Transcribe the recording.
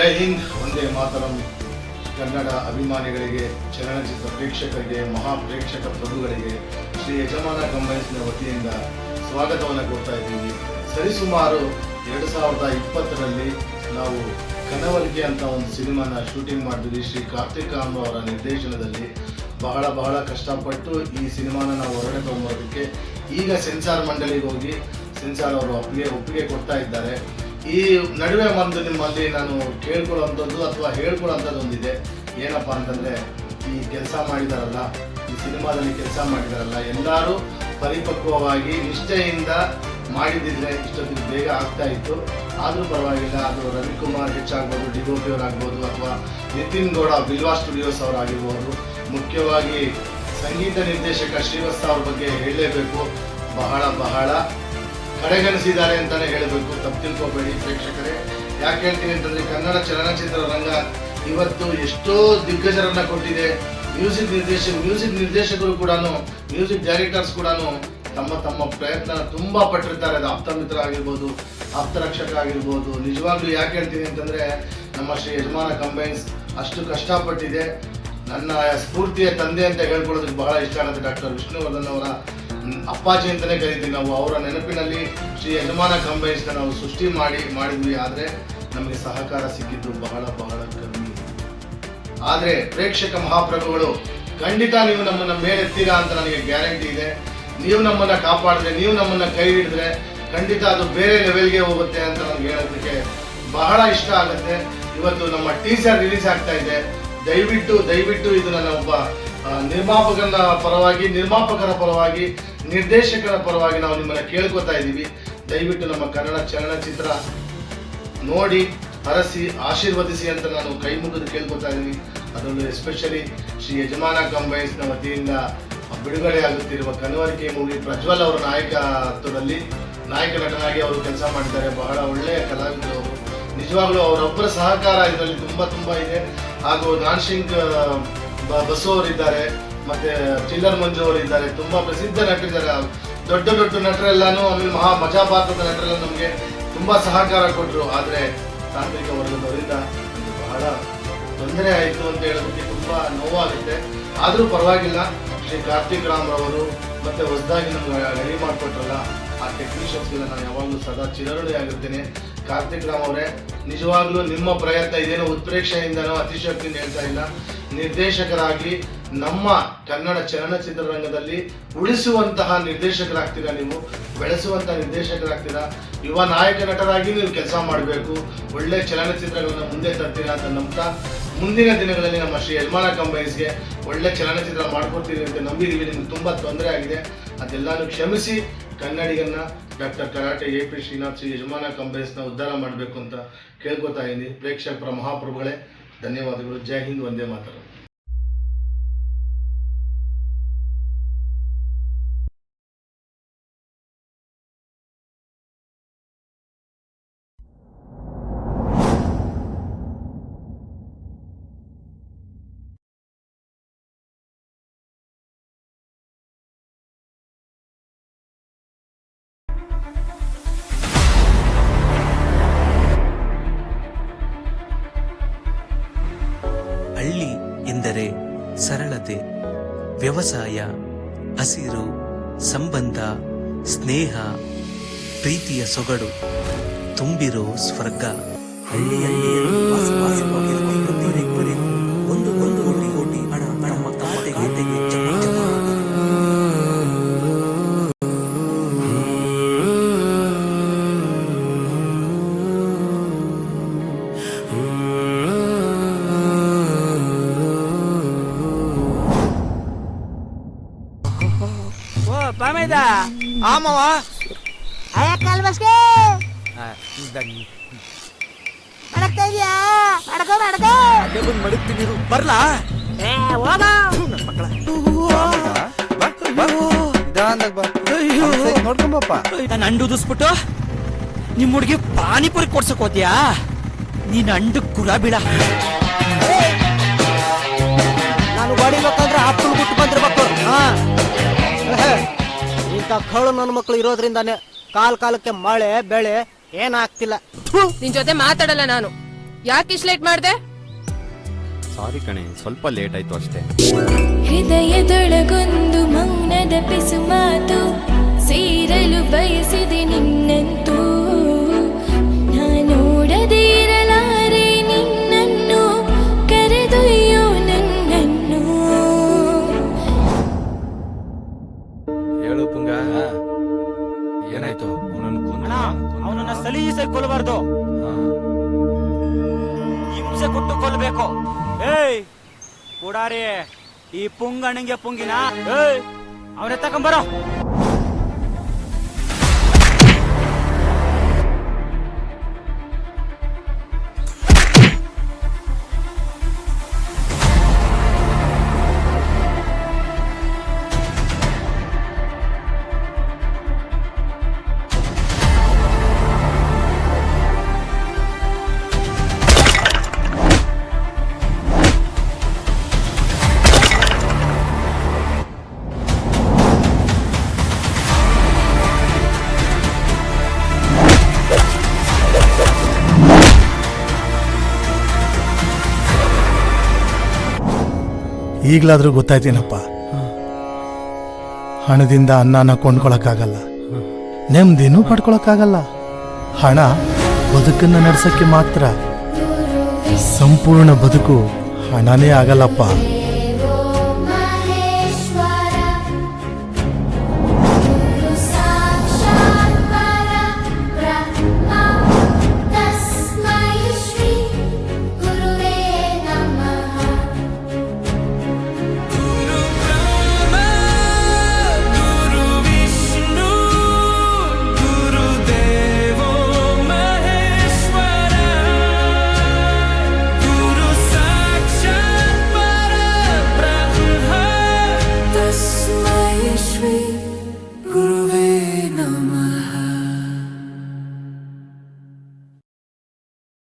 ಜೈ ಹಿಂದ್, ಒಂದೇ ಮಾತರಂ. ಕನ್ನಡ ಅಭಿಮಾನಿಗಳಿಗೆ, ಚಲನಚಿತ್ರ ಪ್ರೇಕ್ಷಕರಿಗೆ, ಮಹಾಪ್ರೇಕ್ಷಕ ಪ್ರಭುಗಳಿಗೆ ಶ್ರೀ ಯಜಮಾನ ಕಂಬೈನ್ಸ್ನ ವತಿಯಿಂದ ಸ್ವಾಗತವನ್ನು ಕೊಡ್ತಾ ಇದ್ದೀವಿ. ಸರಿಸುಮಾರು 2020ರಲ್ಲಿ ನಾವು ಕನವಲ್ಗೆ ಅಂತ ಒಂದು ಸಿನಿಮಾನ ಶೂಟಿಂಗ್ ಮಾಡಿದ್ವಿ. ಶ್ರೀ ಕಾರ್ತಿಕ್ ರಾಮ್ ಅವರ ನಿರ್ದೇಶನದಲ್ಲಿ ಬಹಳ ಕಷ್ಟಪಟ್ಟು ಈ ಸಿನಿಮಾನ ನಾವು ಹೊರಗಡೆ ತಗೊಂಬರೋದಕ್ಕೆ ಈಗ ಸೆನ್ಸಾರ್ ಮಂಡಳಿಗೆ ಹೋಗಿ ಸೆನ್ಸಾರ್ ಅವರು ಒಪ್ಪಿಗೆ ಕೊಡ್ತಾ ಇದ್ದಾರೆ. ಈ ನಡುವೆ ಒಂದು ನಿಮ್ಮಲ್ಲಿ ನಾನು ಕೇಳ್ಕೊಳ್ಳೋಂಥದ್ದು ಅಥವಾ ಹೇಳ್ಕೊಳ್ಳೋಂಥದ್ದು ಒಂದಿದೆ. ಏನಪ್ಪ ಅಂತಂದರೆ, ಈ ಕೆಲಸ ಮಾಡಿದಾರಲ್ಲ, ಈ ಸಿನಿಮಾದಲ್ಲಿ ಕೆಲಸ ಮಾಡಿದಾರಲ್ಲ, ಎಲ್ಲರೂ ಪರಿಪಕ್ವವಾಗಿ ನಿಷ್ಠೆಯಿಂದ ಮಾಡಿದ್ದಿದ್ರೆ ಇಷ್ಟೊತ್ತಿಗೆ ಬೇಗ ಆಗ್ತಾ ಇತ್ತು. ಆದರೂ ಪರವಾಗಿಲ್ಲ. ಅದು ರವಿಕುಮಾರ್ ಹೆಚ್ಚಾಗ್ಬೋದು, ಡಿಗೋಪಿ ಅವರಾಗ್ಬೋದು, ಅಥವಾ ನಿತಿನ್ ಗೌಡ ಬಿಲ್ವಾ ಸ್ಟುಡಿಯೋಸ್ ಅವರಾಗಿರ್ಬೋದು. ಮುಖ್ಯವಾಗಿ ಸಂಗೀತ ನಿರ್ದೇಶಕ ಶ್ರೀವತ್ಸ ಅವ್ರ ಬಗ್ಗೆ ಹೇಳಲೇಬೇಕು. ಬಹಳ ಕಡೆಗಣಿಸಿದ್ದಾರೆ ಅಂತಲೇ ಹೇಳಬೇಕು. ತಪ್ಪು ತಿಳ್ಕೊಬೇಡಿ ಪ್ರೇಕ್ಷಕರೇ. ಯಾಕೆ ಹೇಳ್ತೀನಿ ಅಂತಂದರೆ, ಕನ್ನಡ ಚಲನಚಿತ್ರ ರಂಗ ಇವತ್ತು ಎಷ್ಟೋ ದಿಗ್ಗಜರನ್ನ ಕೊಟ್ಟಿದೆ. ಮ್ಯೂಸಿಕ್ ನಿರ್ದೇಶಕರು ಕೂಡ, ಮ್ಯೂಸಿಕ್ ಡೈರೆಕ್ಟರ್ಸ್ ಕೂಡ ತಮ್ಮ ಪ್ರಯತ್ನ ತುಂಬ ಪಟ್ಟಿರ್ತಾರೆ. ಅದು ಆಪ್ತಮಿತ್ರ ಆಗಿರ್ಬೋದು, ಆಪ್ತರಕ್ಷಕ ಆಗಿರ್ಬೋದು. ನಿಜವಾಗ್ಲೂ ಯಾಕೆ ಹೇಳ್ತೀನಿ ಅಂತಂದರೆ, ನಮ್ಮ ಶ್ರೀ ಯಜಮಾನ ಕಂಬೈನ್ಸ್ ಅಷ್ಟು ಕಷ್ಟಪಟ್ಟಿದೆ. ನನ್ನ ಸ್ಫೂರ್ತಿಯ ತಂದೆ ಅಂತ ಹೇಳ್ಕೊಳ್ಳೋದಕ್ಕೆ ಬಹಳ ಇಷ್ಟ ಆಗುತ್ತೆ. ಡಾಕ್ಟರ್ ವಿಷ್ಣುವರ್ಧನ್ ಅವರ ಅಪ್ಪಾಜಿ ಅಂತಲೇ ಕರಿತೀವಿ ನಾವು. ಅವರ ನೆನಪಿನಲ್ಲಿ ಶ್ರೀ ಯಜಮಾನ ಕಂಬೈನ್ಸ್ನ ನಾವು ಸೃಷ್ಟಿ ಮಾಡಿದ್ವಿ. ಆದರೆ ನಮಗೆ ಸಹಕಾರ ಸಿಕ್ಕಿದ್ದು ಬಹಳ ಕಮ್ಮಿ. ಆದರೆ ಪ್ರೇಕ್ಷಕ ಮಹಾಪ್ರಭುಗಳು ಖಂಡಿತ ನೀವು ನಮ್ಮನ್ನು ಮೇಲೆತ್ತೀರಾ ಅಂತ ನನಗೆ ಗ್ಯಾರಂಟಿ ಇದೆ. ನೀವು ನಮ್ಮನ್ನು ಕಾಪಾಡಿದ್ರೆ, ನೀವು ನಮ್ಮನ್ನು ಕೈ ಹಿಡಿದ್ರೆ ಖಂಡಿತ ಅದು ಬೇರೆ ಲೆವೆಲ್ಗೆ ಹೋಗುತ್ತೆ ಅಂತ ನನಗೆ ಹೇಳೋದಕ್ಕೆ ಬಹಳ ಇಷ್ಟ ಆಗುತ್ತೆ. ಇವತ್ತು ನಮ್ಮ ಟೀಸರ್ ರಿಲೀಸ್ ಆಗ್ತಾ ಇದೆ. ದಯವಿಟ್ಟು ಇದು ನನ್ನ ಒಬ್ಬ ನಿರ್ಮಾಪಕರ ಪರವಾಗಿ, ನಿರ್ದೇಶಕರ ಪರವಾಗಿ ನಾವು ನಿಮ್ಮನ್ನು ಕೇಳ್ಕೊತಾ ಇದ್ದೀವಿ. ದಯವಿಟ್ಟು ನಮ್ಮ ಕನ್ನಡ ಚಲನಚಿತ್ರ ನೋಡಿ, ಹರಸಿ, ಆಶೀರ್ವದಿಸಿ ಅಂತ ನಾನು ಕೈ ಮುಗಿದು ಕೇಳ್ಕೊತಾ ಇದ್ದೀನಿ. ಅದರಲ್ಲೂ ಎಸ್ಪೆಷಲಿ ಶ್ರೀ ಯಜಮಾನ ಕಂಬೈನ್ಸ್ನ ವತಿಯಿಂದ ಬಿಡುಗಡೆ ಆಗುತ್ತಿರುವ ಕನವರಿಕೆ ಮೂವಿ ಪ್ರಜ್ವಲ್ ಅವರ ನಾಯಕತ್ವದಲ್ಲಿ ನಾಯಕ ನಟನಾಗಿ ಅವರು ಕೆಲಸ ಮಾಡಿದ್ದಾರೆ. ಬಹಳ ಒಳ್ಳೆಯ ಕಲಾವಿದರು ಅವರು. ನಿಜವಾಗ್ಲೂ ಅವರೊಬ್ಬರ ಸಹಕಾರ ಇದರಲ್ಲಿ ತುಂಬ ಇದೆ. ಹಾಗೂ ನಾನ್ಶಿಂಗ್ ಬಸು ಅವರಿದ್ದಾರೆ, ಮತ್ತೆ ಚಿಲ್ಲರ್ ಮಂಜು ಅವರಿದ್ದಾರೆ. ತುಂಬ ಪ್ರಸಿದ್ಧ ನಟರಿದ್ದಾರೆ. ದೊಡ್ಡ ನಟರೆಲ್ಲಾನು, ಆಮೇಲೆ ಮಜಾ ಪಾತ್ರದ ನಟರೆಲ್ಲ ನಮಗೆ ತುಂಬ ಸಹಕಾರ ಕೊಟ್ಟರು. ಆದರೆ ತಾಂತ್ರಿಕ ವರ್ಗದವರಿಂದ ಬಹಳ ತೊಂದರೆ ಆಯಿತು ಅಂತ ಹೇಳೋದಕ್ಕೆ ತುಂಬ ನೋವಾಗುತ್ತೆ. ಆದರೂ ಪರವಾಗಿಲ್ಲ. ಶ್ರೀ ಕಾರ್ತಿಕ್ ರಾಮ್ ಅವರು ಮತ್ತೆ ಹೊಸದಾಗಿ ನಮ್ಗೆ ರೆಡಿ ಮಾಡಿಕೊಟ್ರಲ್ಲ, ಆ ಟೆಕ್ನಿಷಿಯನ್ಸ್ಗೆಲ್ಲ ನಾನು ಯಾವಾಗಲೂ ಸದಾ ಚಿರಋಣಿ ಆಗಿರ್ತೇನೆ. ಕಾರ್ತಿಕ್ ರಾಮ್ ಅವರೇ, ನಿಜವಾಗ್ಲೂ ನಿಮ್ಮ ಪ್ರಯತ್ನ ಇದೇನೋ ಉತ್ಪ್ರೇಕ್ಷೆಯಿಂದನೋ ಅತಿಶಕ್ತಿಯಿಂದ ಹೇಳ್ತಾ ಇಲ್ಲ. ನಿರ್ದೇಶಕರಾಗಿ ನಮ್ಮ ಕನ್ನಡ ಚಲನಚಿತ್ರರಂಗದಲ್ಲಿ ಉಳಿಸುವಂತಹ ನಿರ್ದೇಶಕರಾಗ್ತೀರಾ, ನೀವು ಬೆಳೆಸುವಂತಹ ನಿರ್ದೇಶಕರಾಗ್ತೀರಾ. ಯುವ ನಾಯಕ ನಟರಾಗಿ ನೀವು ಕೆಲಸ ಮಾಡಬೇಕು. ಒಳ್ಳೆ ಚಲನಚಿತ್ರಗಳನ್ನ ಮುಂದೆ ತರ್ತೀರಾ ಅಂತ ನಂಬ್ತಾ, ಮುಂದಿನ ದಿನಗಳಲ್ಲಿ ನಮ್ಮ ಶ್ರೀ ಯಜಮಾನ ಕಂಬೈನ್ಸ್ಗೆ ಒಳ್ಳೆ ಚಲನಚಿತ್ರ ಮಾಡ್ಕೊಡ್ತೀರಿ ಅಂತ ನಂಬಿದ್ದೀವಿ. ನಿಮ್ಗೆ ತುಂಬ ತೊಂದರೆ ಆಗಿದೆ, ಅದೆಲ್ಲಾನು ಕ್ಷಮಿಸಿ ಕನ್ನಡಿಗನ್ನ doctor karate AP Srinath Shri Yajamana ಕಂಬೈನ್ಸ್ನ ಉದ್ಧಾರ ಮಾಡಬೇಕು ಅಂತ ಕೇಳ್ಕೊತಾ ಇದ್ದೀನಿ. ಪ್ರೇಕ್ಷಕರ ಮಹಾಪ್ರಭುಗಳೇ, ಧನ್ಯವಾದಗಳು. ಜೈ ಹಿಂದ್, ಒಂದೇ ಮಾತರಂ. ಹಳ್ಳಿ ಎಂದರೆ ಸರಳತೆ, ವ್ಯವಸಾಯ, ಹಸಿರು, ಸಂಬಂಧ, ಸ್ನೇಹ, ಪ್ರೀತಿಯ ಸೊಗಡು ತುಂಬಿರೋ ಸ್ವರ್ಗ. ಹಳ್ಳಿಯಲ್ಲಿ ವಾಸವಾಗಿರುವ ಪ್ರತಿಯೊಬ್ಬರಿಗೂ ಒಂದು ಕೋಟಿ ಹಣ ನಮ್ಮ ಖಾತೆಗೆ ಆಮವ ಮಡಗ್ತೀನಿ ಬರ್ಲಾ ನೋಡ್ಕೊಂಬಪ್ಪ. ನಾನು ಅಂಡು ಉದಿಸ್ಬಿಟ್ಟು ನಿಮ್ ಹುಡುಗಿ ಪಾನಿಪುರಿ ಕೊಡ್ಸಕ್ ಹೋದ್ಯಾ? ನೀನ್ ಅಂಡು ಕುಲ ಬೀಳ. ನಾನು ಹೊಡಿಬೇಕಂದ್ರೆ ಅಪ್ಪನ ಬಿಟ್ಟು ಬಂದಿರ್ಬೇಕು. ಇಂಥ ಕಳು ನನ್ನ ಮಕ್ಕಳು ಇರೋದ್ರಿಂದಾನೆ ಕಾಲಕ್ಕೆ ಮಳೆ ಬೆಳೆ ಏನಾಗ್ತಿಲ್ಲ. ನಿನ್ ಜೊತೆ ಮಾತಾಡಲ್ಲ ನಾನು. ಯಾಕೆ ಇಷ್ಟು ಲೇಟ್ ಮಾಡ್ದೆ? ಸಾರಿ ಕಣೆ, ಸ್ವಲ್ಪ ಲೇಟ್ ಆಯ್ತು ಅಷ್ಟೇ. ಹೃದಯದೊಳಗೊಂದು ಮೌನದ ಪಿಸು ಮಾತು ಸೇರಲು ಬಯಸಿದೆ ನಿನ್ನಂತೂ ನಾನೋಡದೇ ಇರಲಾರೆ ನಿನ್ನನ್ನು ಕರೆದೊಯ್ಯೋ ನನ್ನನ್ನು. ಹೇಳು ಪುಂಗ, ಏನಾಯ್ತು? ಅವನನ್ನ ಸಲೀಸಾಗಿ ಕೊಲ್ಲಬಾರ್ದು, ಹಿಂಸೆ ಕೊಟ್ಟು ಕೊಲ್ಲಬೇಕು. ಏಯ್ ಕೂಡಾರಿ, ಈ ಪುಂಗಣ್ಣಂಗೆ ಪುಂಗಿನ ಅವನೇ ತಕೊಂಬರೋ. ಈಗಲಾದ್ರೂ ಗೊತ್ತಾಯ್ತೇನಪ್ಪ, ಹಣದಿಂದ ಅನ್ನನ ಕೊಂಡ್ಕೊಳಕ್ಕಾಗಲ್ಲ, ನೆಮ್ಮದಿನೂ ಪಡ್ಕೊಳಕ್ಕಾಗಲ್ಲ. ಹಣ ಬದುಕನ್ನ ನಡೆಸಕ್ಕೆ ಮಾತ್ರ, ಸಂಪೂರ್ಣ ಬದುಕು ಹಣನೇ ಆಗಲ್ಲಪ್ಪ.